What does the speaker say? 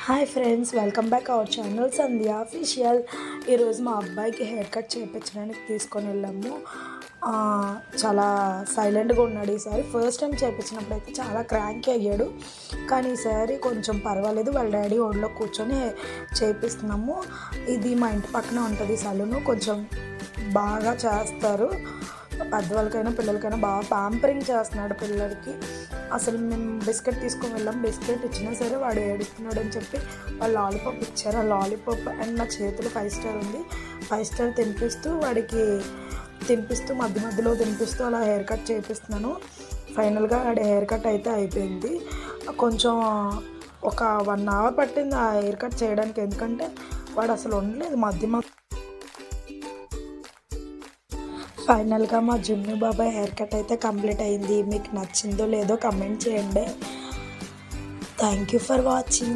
Hi friends, welcome back our channel Sandhya official. ఈరోజు మా అబ్బాయికి హెయిర్ కట్ చేయించడానికి తీసుకొని వెళ్ళాము. చాలా సైలెంట్గా ఉన్నాడు ఈసారి. ఫస్ట్ టైం చేయించినప్పుడు అయితే చాలా క్రాంకీ అయ్యాడు, కానీ ఈసారి కొంచెం పర్వాలేదు. వాళ్ళ డాడీ ఒడిలో కూర్చొని చేయిస్తున్నాము. ఇది మా ఇంటి పక్కనే ఉంటుంది సలూను. కొంచెం బాగా చేస్తారు, పెద్దవాళ్ళకైనా పిల్లలకైనా బాగా ప్యాంపరింగ్ చేస్తున్నాడు పిల్లలకి. అసలు మేము బిస్కెట్ తీసుకొని వెళ్ళాం, బిస్కెట్ ఇచ్చినా సరే వాడు ఏడుస్తున్నాడు అని చెప్పి వాళ్ళు లాలీపాప్ ఇచ్చారు. ఆ లాలీపాప్ అండ్ నా చేతిలో 5 స్టార్ ఉంది, 5 స్టార్ తినిపిస్తూ మధ్య మధ్యలో తినిపిస్తూ అలా హెయిర్ కట్ చేపిస్తున్నాను. ఫైనల్గా వాడి హెయిర్ కట్ అయితే అయిపోయింది. కొంచెం ఒక 1 అవర్ పట్టింది ఆ హెయిర్ కట్ చేయడానికి, ఎందుకంటే వాడు అసలు ఉండలేదు మధ్య. ఫైనల్గా మా జున్ను బాబాయ్ హెయిర్ కట్ అయితే కంప్లీట్ అయింది. మీకు నచ్చిందో లేదో కమెంట్ చేయండి. Thank you for watching.